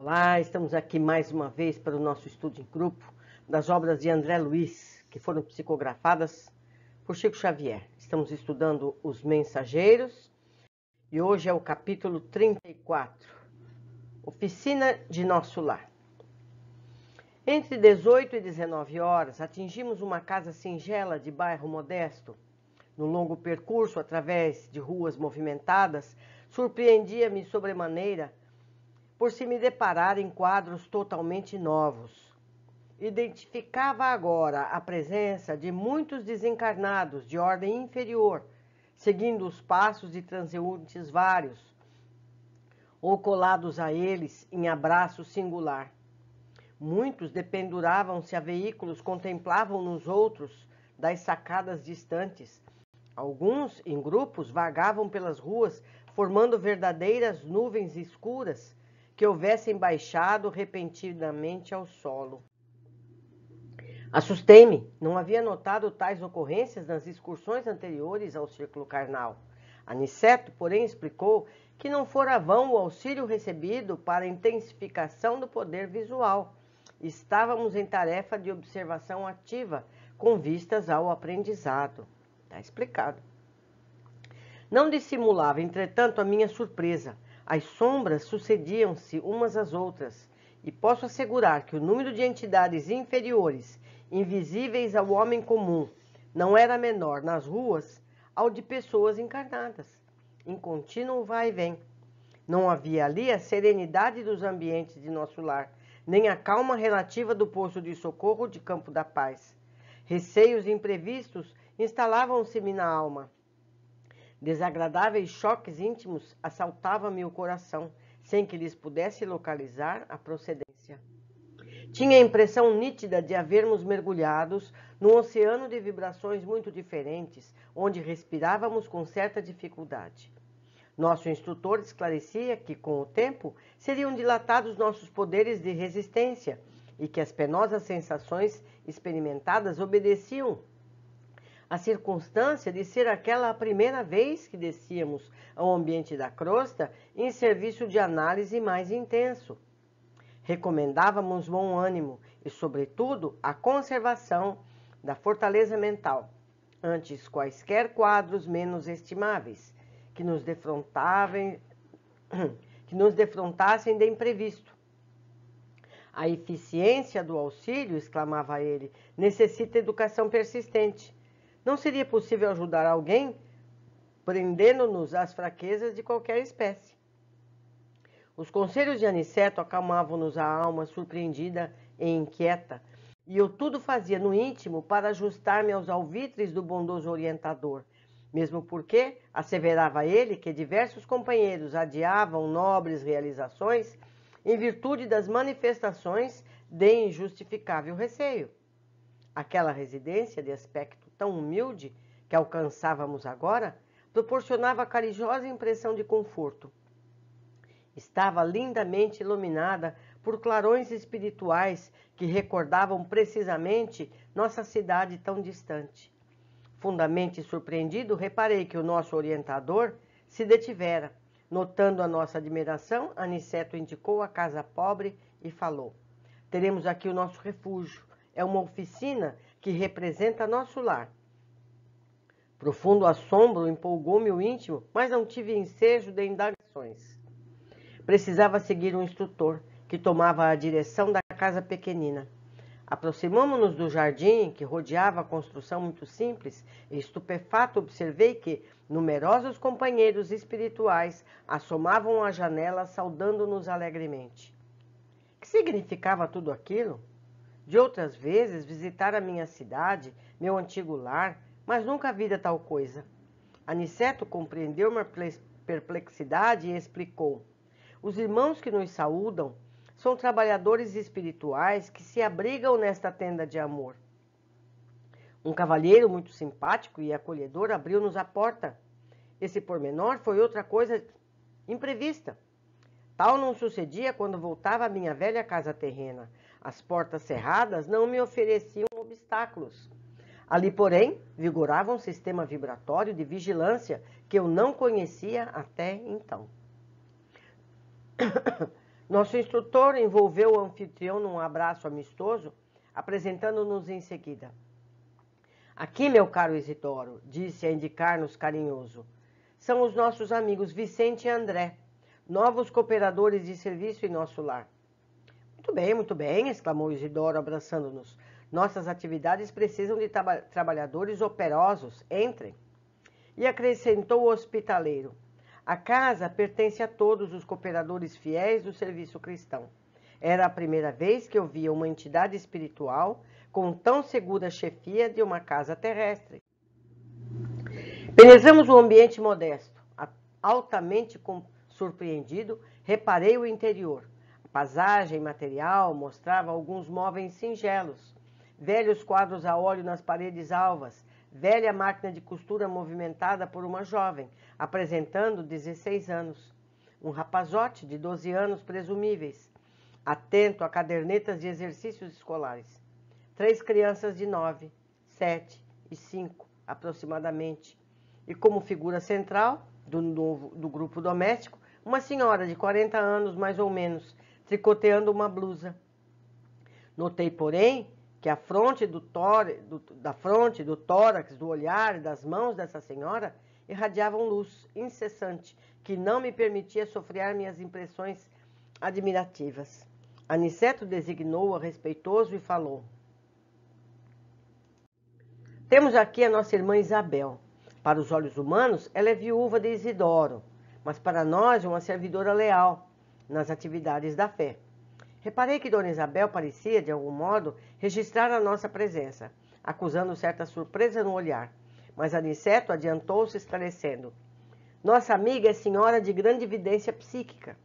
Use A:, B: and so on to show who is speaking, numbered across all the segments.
A: Olá, estamos aqui mais uma vez para o nosso estudo em grupo das obras de André Luiz, que foram psicografadas por Chico Xavier. Estamos estudando Os Mensageiros e hoje é o capítulo 34, Oficina de Nosso Lar. Entre 18 e 19 horas, atingimos uma casa singela de bairro modesto. No longo percurso, através de ruas movimentadas, surpreendia-me sobremaneira por se me deparar em quadros totalmente novos. Identificava agora a presença de muitos desencarnados de ordem inferior, seguindo os passos de transeuntes vários, ou colados a eles em abraço singular. Muitos dependuravam-se a veículos, contemplavam nos outros das sacadas distantes. Alguns, em grupos, vagavam pelas ruas, formando verdadeiras nuvens escuras, que houvessem baixado repentinamente ao solo. Assustei-me, não havia notado tais ocorrências nas excursões anteriores ao círculo carnal. Aniceto, porém, explicou que não fora vão o auxílio recebido para a intensificação do poder visual. Estávamos em tarefa de observação ativa, com vistas ao aprendizado. Está explicado. Não dissimulava, entretanto, a minha surpresa. As sombras sucediam-se umas às outras, e posso assegurar que o número de entidades inferiores, invisíveis ao homem comum, não era menor nas ruas ao de pessoas encarnadas, em contínuo vai e vem. Não havia ali a serenidade dos ambientes de nosso lar, nem a calma relativa do posto de socorro de Campo da Paz. Receios imprevistos instalavam-se-me na alma. Desagradáveis choques íntimos assaltavam-me o coração, sem que lhes pudesse localizar a procedência. Tinha a impressão nítida de havermos mergulhados num oceano de vibrações muito diferentes, onde respirávamos com certa dificuldade. Nosso instrutor esclarecia que, com o tempo, seriam dilatados nossos poderes de resistência e que as penosas sensações experimentadas obedeciam a circunstância de ser aquela a primeira vez que descíamos ao ambiente da crosta em serviço de análise mais intenso. Recomendávamos bom ânimo e, sobretudo, a conservação da fortaleza mental, antes quaisquer quadros menos estimáveis, que nos defrontassem de imprevisto. A eficiência do auxílio, exclamava ele, necessita educação persistente. Não seria possível ajudar alguém prendendo-nos às fraquezas de qualquer espécie. Os conselhos de Aniceto acalmavam-nos a alma surpreendida e inquieta, e eu tudo fazia no íntimo para ajustar-me aos alvitres do bondoso orientador, mesmo porque, asseverava ele, que diversos companheiros adiavam nobres realizações em virtude das manifestações de injustificável receio. Aquela residência de aspecto tão humilde que alcançávamos agora proporcionava carijosa impressão de conforto. Estava lindamente iluminada por clarões espirituais que recordavam precisamente nossa cidade tão distante. Fundamente surpreendido, reparei que o nosso orientador se detivera. Notando a nossa admiração, Aniceto indicou a casa pobre e falou: teremos aqui o nosso refúgio. É uma oficina que representa nosso lar. Profundo assombro empolgou-me o íntimo, mas não tive ensejo de indagações. Precisava seguir um instrutor, que tomava a direção da casa pequenina. Aproximamo-nos do jardim, que rodeava a construção muito simples, e estupefato observei que numerosos companheiros espirituais assomavam à janela, saudando-nos alegremente. Que significava tudo aquilo? De outras vezes visitara minha cidade, meu antigo lar, mas nunca vira tal coisa. Aniceto compreendeu minha perplexidade e explicou: os irmãos que nos saúdam são trabalhadores espirituais que se abrigam nesta tenda de amor. Um cavalheiro muito simpático e acolhedor abriu-nos a porta. Esse pormenor foi outra coisa imprevista. Tal não sucedia quando voltava à minha velha casa terrena. As portas cerradas não me ofereciam obstáculos. Ali, porém, vigorava um sistema vibratório de vigilância que eu não conhecia até então. Nosso instrutor envolveu o anfitrião num abraço amistoso, apresentando-nos em seguida. Aqui, meu caro Isidoro, disse a indicar-nos carinhoso, são os nossos amigos Vicente e André, novos cooperadores de serviço em nosso lar. Muito bem, exclamou Isidoro, abraçando-nos. Nossas atividades precisam de trabalhadores operosos. Entrem. E acrescentou o hospitaleiro. A casa pertence a todos os cooperadores fiéis do serviço cristão. Era a primeira vez que eu via uma entidade espiritual com tão segura chefia de uma casa terrestre. Penetramos o ambiente modesto. Altamente surpreendido, reparei o interior. A paisagem material mostrava alguns móveis singelos, velhos quadros a óleo nas paredes alvas, velha máquina de costura movimentada por uma jovem, apresentando 16 anos. Um rapazote de 12 anos presumíveis, atento a cadernetas de exercícios escolares. 3 crianças de 9, 7 e 5, aproximadamente. E como figura central do grupo doméstico, uma senhora de 40 anos, mais ou menos, tricoteando uma blusa. Notei, porém, que a fronte do tórax, do olhar e das mãos dessa senhora irradiavam luz incessante, que não me permitia sofrer minhas impressões admirativas. Aniceto designou-a respeitoso e falou. Temos aqui a nossa irmã Isabel. Para os olhos humanos, ela é viúva de Isidoro, mas para nós é uma servidora leal nas atividades da fé. Reparei que Dona Isabel parecia, de algum modo, registrar a nossa presença, acusando certa surpresa no olhar, mas Aniceto adiantou-se esclarecendo. Nossa amiga é senhora de grande evidência psíquica,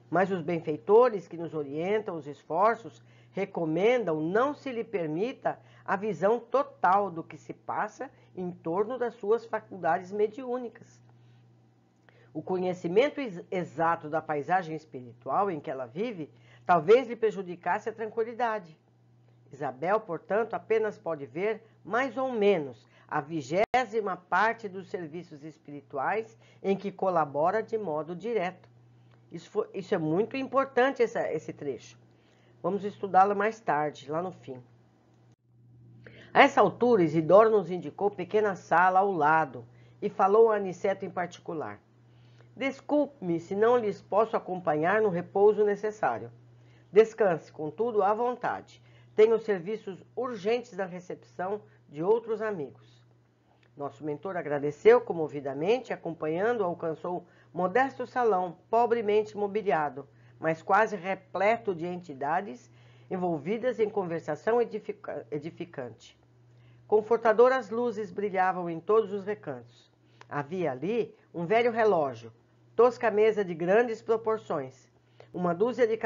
A: mas os benfeitores que nos orientam os esforços recomendam não se lhe permita a visão total do que se passa em torno das suas faculdades mediúnicas. O conhecimento exato da paisagem espiritual em que ela vive talvez lhe prejudicasse a tranquilidade. Isabel, portanto, apenas pode ver, mais ou menos, a 20ª parte dos serviços espirituais em que colabora de modo direto. Isso é muito importante, esse trecho. Vamos estudá-lo mais tarde, lá no fim. A essa altura, Isidoro nos indicou pequena sala ao lado e falou a Aniceto em particular. Desculpe-me se não lhes posso acompanhar no repouso necessário. Descanse, contudo, à vontade. Tenho serviços urgentes na recepção de outros amigos. Nosso mentor agradeceu comovidamente e, acompanhando, alcançou modesto salão, pobremente mobiliado, mas quase repleto de entidades envolvidas em conversação edificante. Confortadoras luzes brilhavam em todos os recantos. Havia ali um velho relógio, tosca mesa de grandes proporções, uma dúzia de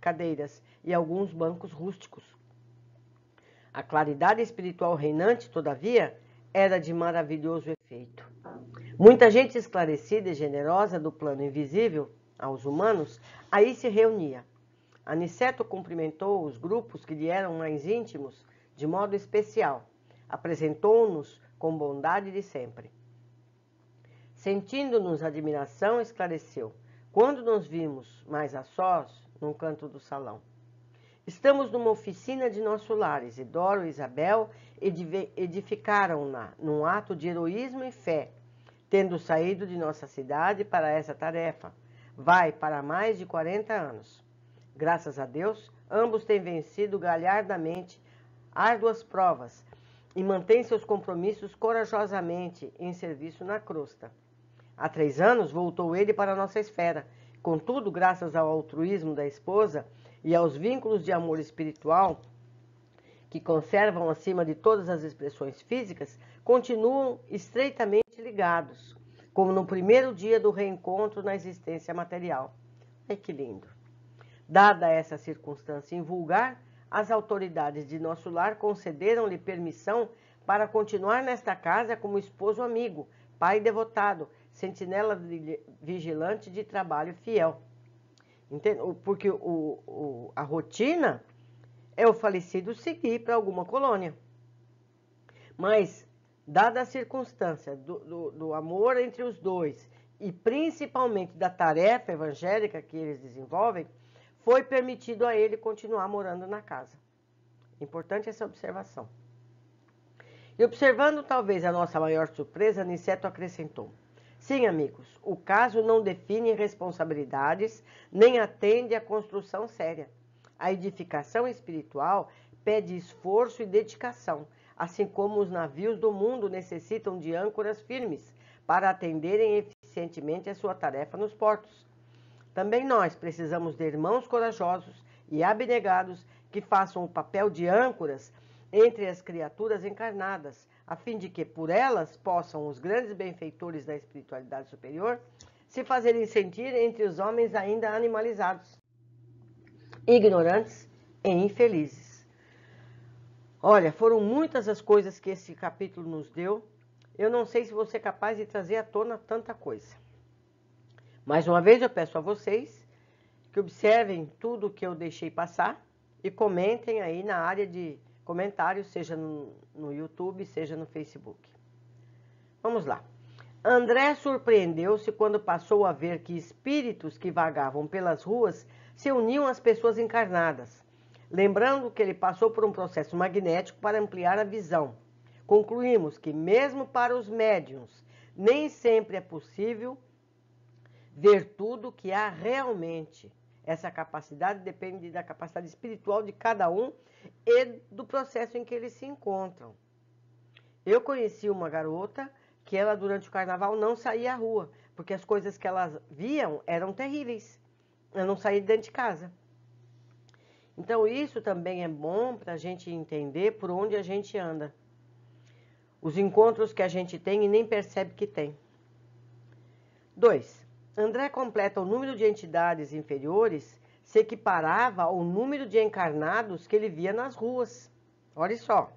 A: cadeiras e alguns bancos rústicos. A claridade espiritual reinante, todavia, era de maravilhoso efeito. Muita gente esclarecida e generosa do plano invisível aos humanos aí se reunia. Aniceto cumprimentou os grupos que lhe eram mais íntimos de modo especial. Apresentou-nos com bondade de sempre. Sentindo-nos admiração, esclareceu. Quando nos vimos mais a sós, num canto do salão. Estamos numa oficina de nosso lar. Isidoro e Isabel edificaram-na num ato de heroísmo e fé, tendo saído de nossa cidade para essa tarefa. Vai para mais de 40 anos. Graças a Deus, ambos têm vencido galhardamente árduas provas e mantêm seus compromissos corajosamente em serviço na crosta. Há 3 anos voltou ele para a nossa esfera. Contudo, graças ao altruísmo da esposa e aos vínculos de amor espiritual que conservam acima de todas as expressões físicas, continuam estreitamente ligados, como no primeiro dia do reencontro na existência material. Ai, que lindo! Dada essa circunstância invulgar, as autoridades de nosso lar concederam-lhe permissão para continuar nesta casa como esposo amigo, pai devotado, sentinela vigilante de trabalho fiel. Entende? Porque a rotina é o falecido seguir para alguma colônia. Mas, dada a circunstância do amor entre os dois e principalmente da tarefa evangélica que eles desenvolvem, foi permitido a ele continuar morando na casa. Importante essa observação. E observando talvez a nossa maior surpresa, Aniceto acrescentou: sim, amigos, o caso não define responsabilidades, nem atende à construção séria. A edificação espiritual pede esforço e dedicação, assim como os navios do mundo necessitam de âncoras firmes para atenderem eficientemente a sua tarefa nos portos. Também nós precisamos de irmãos corajosos e abnegados que façam o papel de âncoras entre as criaturas encarnadas, a fim de que por elas possam os grandes benfeitores da espiritualidade superior se fazerem sentir entre os homens ainda animalizados, ignorantes e infelizes. Olha, foram muitas as coisas que esse capítulo nos deu. Eu não sei se você é capaz de trazer à tona tanta coisa. Mais uma vez eu peço a vocês que observem tudo que eu deixei passar e comentem aí na área de comentários, seja no YouTube, seja no Facebook. Vamos lá. André surpreendeu-se quando passou a ver que espíritos que vagavam pelas ruas se uniam às pessoas encarnadas, lembrando que ele passou por um processo magnético para ampliar a visão. Concluímos que, mesmo para os médiuns, nem sempre é possível ver tudo que há realmente. Essa capacidade depende da capacidade espiritual de cada um e do processo em que eles se encontram. Eu conheci uma garota que ela, durante o carnaval, não saía à rua, porque as coisas que elas viam eram terríveis. Ela não saía de dentro de casa. Então, isso também é bom para a gente entender por onde a gente anda. Os encontros que a gente tem e nem percebe que tem. 2. André completa o número de entidades inferiores se equiparava ao número de encarnados que ele via nas ruas. Olha só.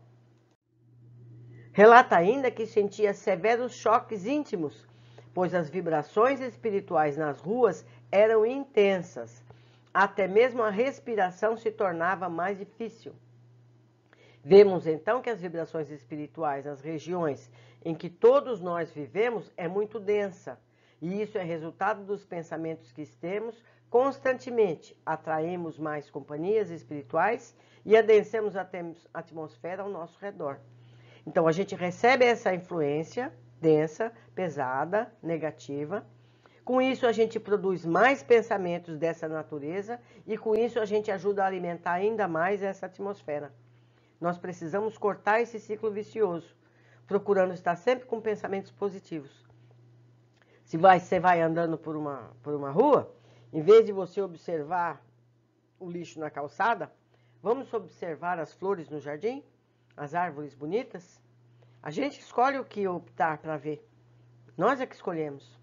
A: Relata ainda que sentia severos choques íntimos, pois as vibrações espirituais nas ruas eram intensas. Até mesmo a respiração se tornava mais difícil. Vemos então que as vibrações espirituais nas regiões em que todos nós vivemos é muito densa. E isso é resultado dos pensamentos que temos constantemente. Atraímos mais companhias espirituais e adensemos a atmosfera ao nosso redor. Então, a gente recebe essa influência densa, pesada, negativa. Com isso, a gente produz mais pensamentos dessa natureza e, com isso, a gente ajuda a alimentar ainda mais essa atmosfera. Nós precisamos cortar esse ciclo vicioso, procurando estar sempre com pensamentos positivos. Se você vai andando por uma rua, em vez de você observar o lixo na calçada, vamos observar as flores no jardim, as árvores bonitas. A gente escolhe o que optar para ver. Nós é que escolhemos.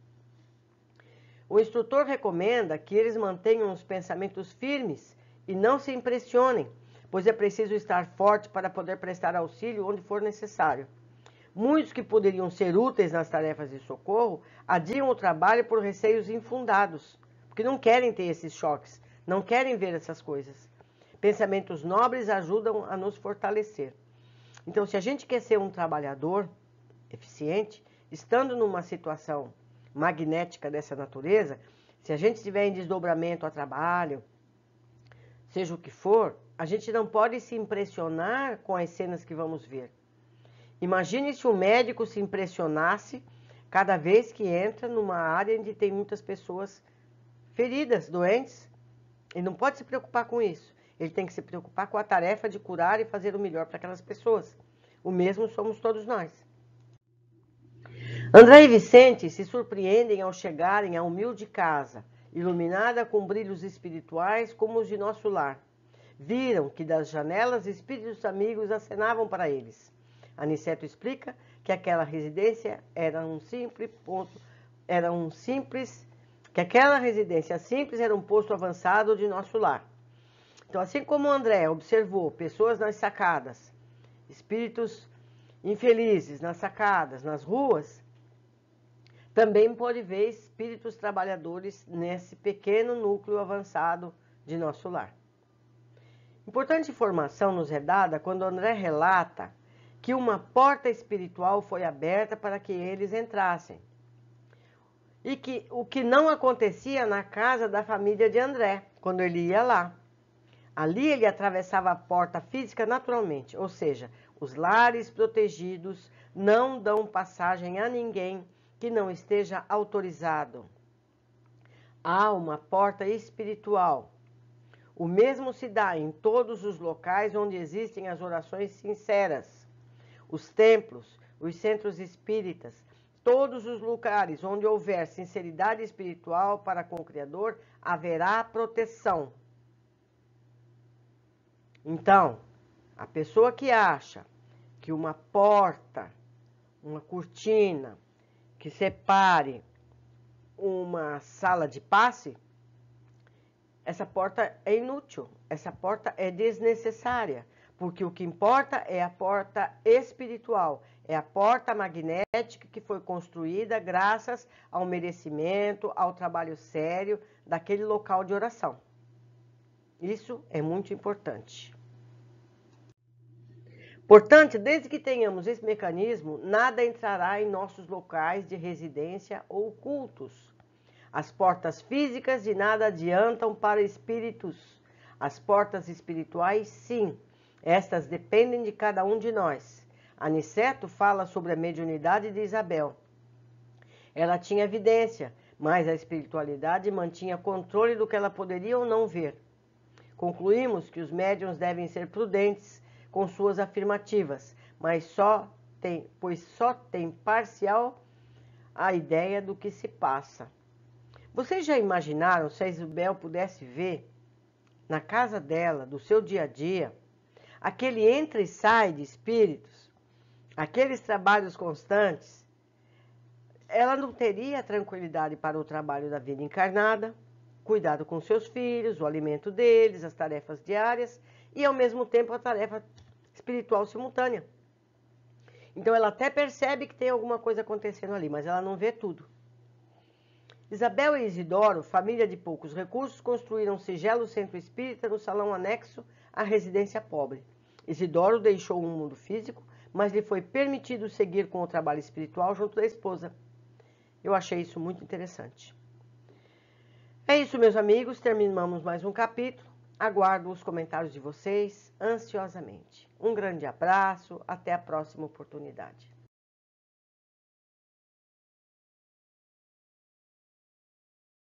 A: O instrutor recomenda que eles mantenham os pensamentos firmes e não se impressionem, pois é preciso estar forte para poder prestar auxílio onde for necessário. Muitos que poderiam ser úteis nas tarefas de socorro adiam o trabalho por receios infundados, porque não querem ter esses choques, não querem ver essas coisas. Pensamentos nobres ajudam a nos fortalecer. Então, se a gente quer ser um trabalhador eficiente, estando numa situação magnética dessa natureza, se a gente estiver em desdobramento a trabalho, seja o que for, a gente não pode se impressionar com as cenas que vamos ver. Imagine se um médico se impressionasse cada vez que entra numa área onde tem muitas pessoas feridas, doentes. Ele não pode se preocupar com isso. Ele tem que se preocupar com a tarefa de curar e fazer o melhor para aquelas pessoas. O mesmo somos todos nós. André e Vicente se surpreendem ao chegarem à humilde casa, iluminada com brilhos espirituais como os de nosso lar. Viram que das janelas espíritos amigos acenavam para eles. Aniceto explica que aquela residência aquela residência simples era um posto avançado de nosso lar. Então, assim como André observou pessoas nas sacadas, espíritos infelizes nas sacadas, nas ruas, também pode ver espíritos trabalhadores nesse pequeno núcleo avançado de nosso lar. Importante informação nos é dada quando André relata que uma porta espiritual foi aberta para que eles entrassem. E que o que não acontecia na casa da família de André, quando ele ia lá. Ali ele atravessava a porta física naturalmente, ou seja, os lares protegidos não dão passagem a ninguém que não esteja autorizado. Há uma porta espiritual. O mesmo se dá em todos os locais onde existem as orações sinceras, os templos, os centros espíritas, todos os lugares onde houver sinceridade espiritual para com o Criador, haverá proteção. Então, a pessoa que acha que uma porta, uma cortina que separe uma sala de passe, essa porta é inútil, essa porta é desnecessária, porque o que importa é a porta espiritual, é a porta magnética que foi construída graças ao merecimento, ao trabalho sério daquele local de oração. Isso é muito importante. Portanto, desde que tenhamos esse mecanismo, nada entrará em nossos locais de residência ou cultos. As portas físicas de nada adiantam para espíritos. As portas espirituais, sim. Estas dependem de cada um de nós. Aniceto fala sobre a mediunidade de Isabel. Ela tinha evidência, mas a espiritualidade mantinha controle do que ela poderia ou não ver. Concluímos que os médiuns devem ser prudentes com suas afirmativas, pois só tem parcial a ideia do que se passa. Vocês já imaginaram se a Isabel pudesse ver, na casa dela, do seu dia a dia, aquele entra e sai de espíritos, aqueles trabalhos constantes? Ela não teria tranquilidade para o trabalho da vida encarnada, cuidado com seus filhos, o alimento deles, as tarefas diárias e, ao mesmo tempo, a tarefa espiritual simultânea. Então, ela até percebe que tem alguma coisa acontecendo ali, mas ela não vê tudo. Isabel e Isidoro, família de poucos recursos, construíram um singelo centro espírita no salão anexo à residência pobre. Isidoro deixou o mundo físico, mas lhe foi permitido seguir com o trabalho espiritual junto da esposa. Eu achei isso muito interessante. É isso, meus amigos, terminamos mais um capítulo. Aguardo os comentários de vocês ansiosamente. Um grande abraço, até a próxima oportunidade.